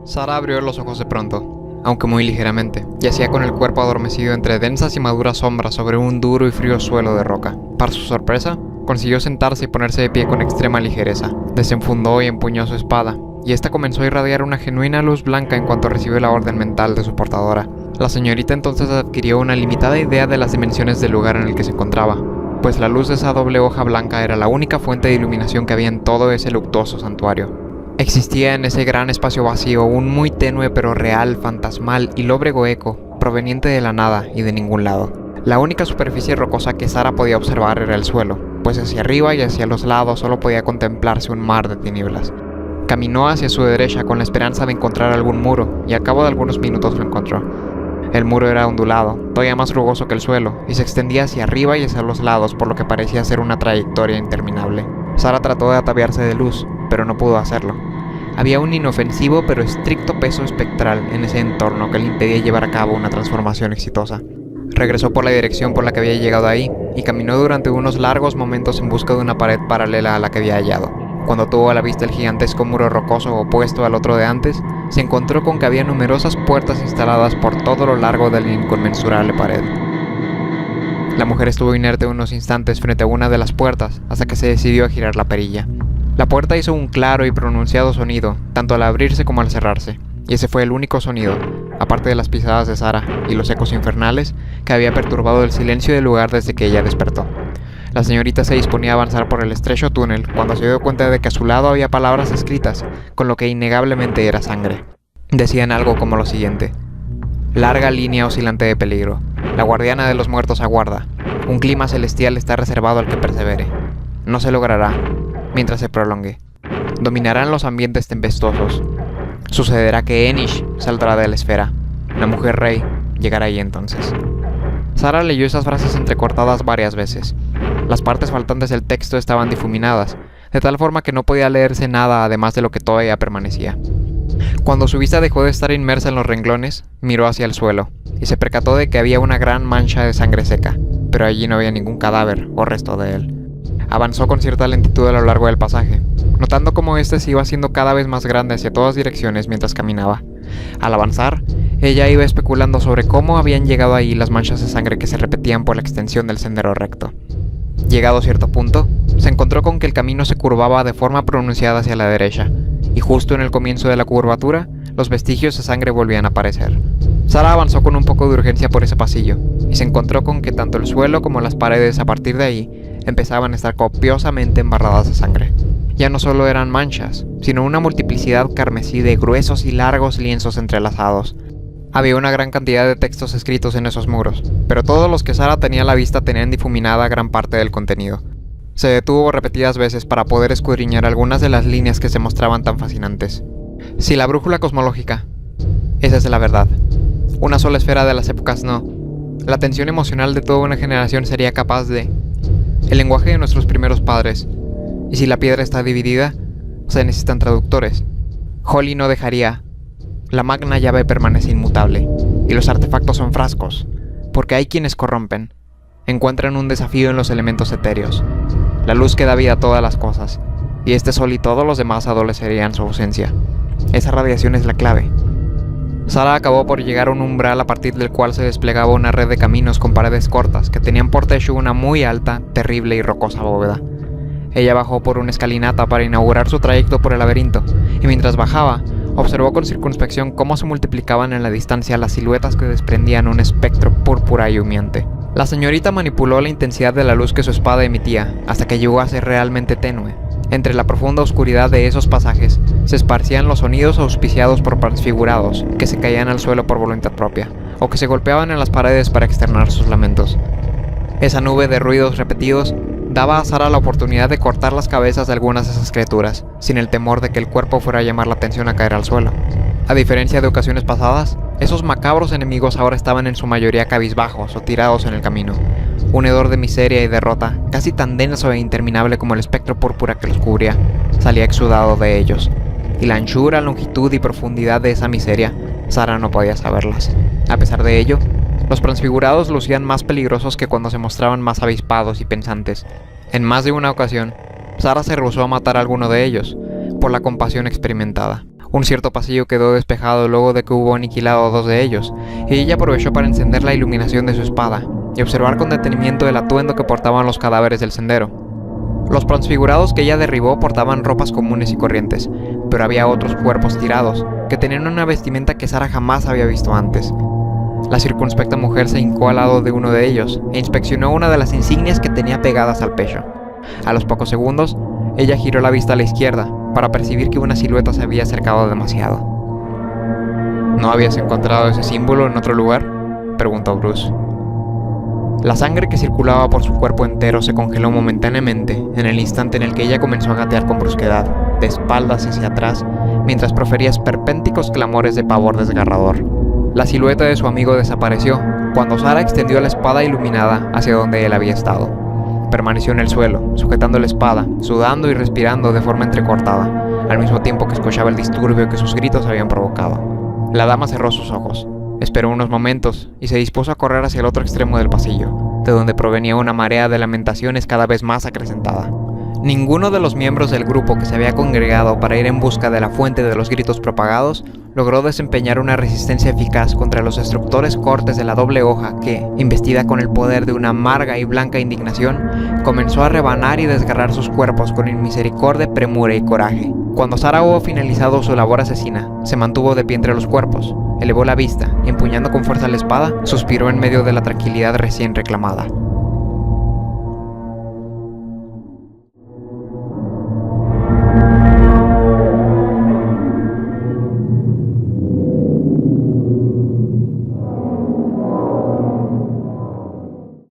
Sara abrió los ojos de pronto, aunque muy ligeramente. Yacía con el cuerpo adormecido entre densas y maduras sombras sobre un duro y frío suelo de roca. Para su sorpresa, consiguió sentarse y ponerse de pie con extrema ligereza. Desenfundó y empuñó su espada, y esta comenzó a irradiar una genuina luz blanca en cuanto recibió la orden mental de su portadora. La señorita entonces adquirió una limitada idea de las dimensiones del lugar en el que se encontraba, pues la luz de esa doble hoja blanca era la única fuente de iluminación que había en todo ese luctuoso santuario. Existía en ese gran espacio vacío un muy tenue pero real, fantasmal y lóbrego eco, proveniente de la nada y de ningún lado. La única superficie rocosa que Sara podía observar era el suelo, pues hacia arriba y hacia los lados solo podía contemplarse un mar de tinieblas. Caminó hacia su derecha con la esperanza de encontrar algún muro, y al cabo de algunos minutos lo encontró. El muro era ondulado, todavía más rugoso que el suelo, y se extendía hacia arriba y hacia los lados, por lo que parecía ser una trayectoria interminable. Sara trató de ataviarse de luz, pero no pudo hacerlo. Había un inofensivo pero estricto peso espectral en ese entorno que le impedía llevar a cabo una transformación exitosa. Regresó por la dirección por la que había llegado ahí, y caminó durante unos largos momentos en busca de una pared paralela a la que había hallado. Cuando tuvo a la vista el gigantesco muro rocoso opuesto al otro de antes, se encontró con que había numerosas puertas instaladas por todo lo largo de la inconmensurable pared. La mujer estuvo inerte unos instantes frente a una de las puertas hasta que se decidió a girar la perilla. La puerta hizo un claro y pronunciado sonido, tanto al abrirse como al cerrarse, y ese fue el único sonido, aparte de las pisadas de Sara y los ecos infernales, que había perturbado el silencio del lugar desde que ella despertó. La señorita se disponía a avanzar por el estrecho túnel cuando se dio cuenta de que a su lado había palabras escritas, con lo que innegablemente era sangre. Decían algo como lo siguiente: larga línea oscilante de peligro. La guardiana de los muertos aguarda. Un clima celestial está reservado al que persevere. No se logrará mientras se prolongue. Dominarán los ambientes tempestuosos. Sucederá que Enish saldrá de la esfera. La mujer rey llegará ahí entonces. Sara leyó esas frases entrecortadas varias veces. Las partes faltantes del texto estaban difuminadas, de tal forma que no podía leerse nada además de lo que todavía permanecía. Cuando su vista dejó de estar inmersa en los renglones, miró hacia el suelo, y se percató de que había una gran mancha de sangre seca, pero allí no había ningún cadáver o resto de él. Avanzó con cierta lentitud a lo largo del pasaje, notando cómo éste se iba haciendo cada vez más grande hacia todas direcciones mientras caminaba. Al avanzar, ella iba especulando sobre cómo habían llegado ahí las manchas de sangre que se repetían por la extensión del sendero recto. Llegado a cierto punto, se encontró con que el camino se curvaba de forma pronunciada hacia la derecha, y justo en el comienzo de la curvatura, los vestigios de sangre volvían a aparecer. Sara avanzó con un poco de urgencia por ese pasillo, y se encontró con que tanto el suelo como las paredes a partir de ahí empezaban a estar copiosamente embarradas de sangre. Ya no solo eran manchas, sino una multiplicidad carmesí de gruesos y largos lienzos entrelazados. Había una gran cantidad de textos escritos en esos muros, pero todos los que Sara tenía a la vista tenían difuminada gran parte del contenido. Se detuvo repetidas veces para poder escudriñar algunas de las líneas que se mostraban tan fascinantes. Si la brújula cosmológica, esa es la verdad. Una sola esfera de las épocas no. La tensión emocional de toda una generación sería capaz de... El lenguaje de nuestros primeros padres. Y si la piedra está dividida, se necesitan traductores. Holly no dejaría... La magna llave permanece inmutable, y los artefactos son frascos, porque hay quienes corrompen. Encuentran un desafío en los elementos etéreos. La luz que da vida a todas las cosas, y este sol y todos los demás adolecerían su ausencia. Esa radiación es la clave. Sara acabó por llegar a un umbral a partir del cual se desplegaba una red de caminos con paredes cortas que tenían por techo una muy alta, terrible y rocosa bóveda. Ella bajó por una escalinata para inaugurar su trayecto por el laberinto, y mientras bajaba, observó con circunspección cómo se multiplicaban en la distancia las siluetas que desprendían un espectro púrpura y humeante. La señorita manipuló la intensidad de la luz que su espada emitía, hasta que llegó a ser realmente tenue. Entre la profunda oscuridad de esos pasajes, se esparcían los sonidos auspiciados por transfigurados, que se caían al suelo por voluntad propia, o que se golpeaban en las paredes para externar sus lamentos. Esa nube de ruidos repetidos daba a Sara la oportunidad de cortar las cabezas de algunas de esas criaturas, sin el temor de que el cuerpo fuera a llamar la atención a caer al suelo. A diferencia de ocasiones pasadas, esos macabros enemigos ahora estaban en su mayoría cabizbajos o tirados en el camino. Un hedor de miseria y derrota, casi tan denso e interminable como el espectro púrpura que los cubría, salía exudado de ellos. Y la anchura, longitud y profundidad de esa miseria, Sara no podía saberlas. A pesar de ello, los transfigurados lucían más peligrosos que cuando se mostraban más avispados y pensantes. En más de una ocasión, Sara se rehusó a matar a alguno de ellos, por la compasión experimentada. Un cierto pasillo quedó despejado luego de que hubo aniquilado a 2 de ellos, y ella aprovechó para encender la iluminación de su espada y observar con detenimiento el atuendo que portaban los cadáveres del sendero. Los transfigurados que ella derribó portaban ropas comunes y corrientes, pero había otros cuerpos tirados, que tenían una vestimenta que Sara jamás había visto antes. La circunspecta mujer se hincó al lado de uno de ellos e inspeccionó una de las insignias que tenía pegadas al pecho. A los pocos segundos, ella giró la vista a la izquierda para percibir que una silueta se había acercado demasiado. ¿No habías encontrado ese símbolo en otro lugar?, preguntó Bruce. La sangre que circulaba por su cuerpo entero se congeló momentáneamente en el instante en el que ella comenzó a gatear con brusquedad, de espaldas hacia atrás, mientras profería esperpénticos clamores de pavor desgarrador. La silueta de su amigo desapareció cuando Sara extendió la espada iluminada hacia donde él había estado. Permaneció en el suelo, sujetando la espada, sudando y respirando de forma entrecortada, al mismo tiempo que escuchaba el disturbio que sus gritos habían provocado. La dama cerró sus ojos, esperó unos momentos y se dispuso a correr hacia el otro extremo del pasillo, de donde provenía una marea de lamentaciones cada vez más acrecentada. Ninguno de los miembros del grupo que se había congregado para ir en busca de la fuente de los gritos propagados logró desempeñar una resistencia eficaz contra los destructores cortes de la doble hoja que, investida con el poder de una amarga y blanca indignación, comenzó a rebanar y desgarrar sus cuerpos con inmisericordia, premura y coraje. Cuando Sara hubo finalizado su labor asesina, se mantuvo de pie entre los cuerpos, elevó la vista y, empuñando con fuerza la espada, suspiró en medio de la tranquilidad recién reclamada.